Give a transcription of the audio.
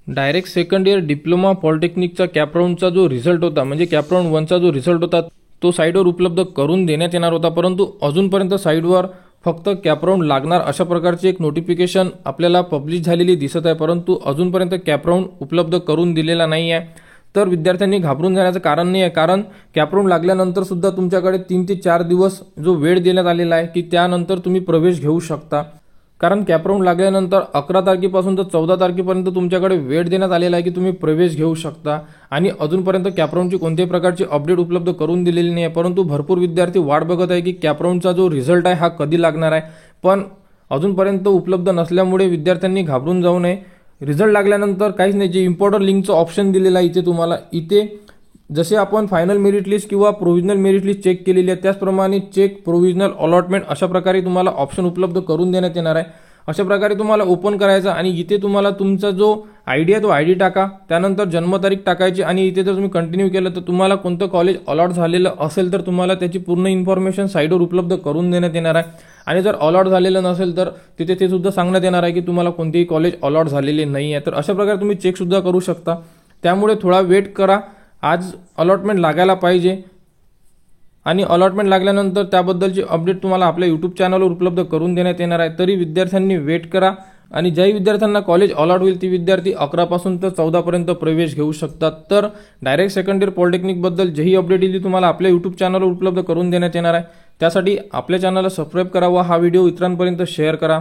Direct second year diploma पॉलिटेक्निकचा CAP राऊंडचा जो रिझल्ट होता, म्हणजे कॅप राऊंड 1चा जो रिझल्ट होता तो साईटवर उपलब्ध करून देण्यात येणार होता, परंतु अजूनपर्यंत साईटवर फक्त कॅप राऊंड लागणार अशा प्रकारची एक नोटिफिकेशन आपल्याला पब्लिश झालेली दिसत आहे, परंतु अजूनपर्यंत कॅप राऊंड उपलब्ध करून दिलेला नाही आहे। तर विद्यार्थ्यांनी घाबरून जाण्याचं कारण नाही आहे, कारण कॅप राऊंड लागल्यानंतर सुद्धा तुमच्याकडे 3 ते 4 दिवस जो वेळ देण्यात आलेला आहे की त्यानंतर तुम्ही प्रवेश घेऊ शकता। कारण कॅप राऊंड लागल्यानंतर 11 तारखेपासून तर 14 तारखेपर्यंत तुमच्याकडे वेळ देण्यात आलेला आहे की तुम्ही प्रवेश घेऊ शकता आणि अजूनपर्यंत कॅप राऊंडची कोणत्याही प्रकारची अपडेट उपलब्ध करून दिलेली नाही आहे, परंतु भरपूर विद्यार्थी वाट बघत आहे की कॅप राऊंडचा जो रिझल्ट आहे हा कधी लागणार आहे, पण अजूनपर्यंत उपलब्ध नसल्यामुळे विद्यार्थ्यांनी घाबरून जाऊ नये। रिझल्ट लागल्यानंतर काहीच नाही, जे इम्पॉर्टंट लिंकचं ऑप्शन दिलेलं आहे इथे तुम्हाला, इथे जसे आपण फायनल मेरिट लिस्ट किंवा प्रोव्हिजनल मेरिट लिस्ट चेक केलेली आहे त्याचप्रमाणे चेक प्रोव्हिजनल अलॉटमेंट अशा प्रकारे तुम्हाला ऑप्शन उपलब्ध करून देण्यात येणार आहे। अशा प्रकारे तुम्हाला ओपन करायचा आणि इथे तुम्हाला तुमचा जो आयडी आहे तो आयडी टाका, त्यानंतर जन्मतारीख टाकायची आणि इथे जर तुम्ही कंटिन्यू केलं तर तुम्हाला कोणतं कॉलेज अलॉट झालेलं असेल तर तुम्हाला त्याची पूर्ण इन्फॉर्मेशन साईटवर उपलब्ध करून देण्यात येणार आहे आणि जर अलॉट झालेलं नसेल तर तिथे ते सुद्धा सांगण्यात येणार आहे की तुम्हाला कोणतेही कॉलेज अलॉट झालेले नाही आहे। तर अशा प्रकारे तुम्ही चेक सुद्धा करू शकता, त्यामुळे थोडा वेट करा, आज अलॉटमेंट लागायला पाहिजे आणि अलॉटमेंट लागल्यानंतर त्याबद्दलची अपडेट तुम्हाला आपल्या यूट्यूब चॅनलवर उपलब्ध करून देण्यात येणार आहे। तरी विद्यार्थ्यांनी वेट करा आणि ज्याही विद्यार्थ्यांना कॉलेज अलॉट होईल ती विद्यार्थी 11 पासून तर 14 पर्यंत प्रवेश घेऊ शकतात। तर डायरेक्ट सेकंड इयर पॉलिटेक्निक बद्दल जेही अपडेट येईल तुम्हाला आपल्या यूट्यूब चॅनलवर उपलब्ध करून देण्यात येणार आहे। त्यासाठी आपल्या चॅनलला सबस्क्राईब करा व हा व्हिडिओ इतरांपर्यंत शेअर करा।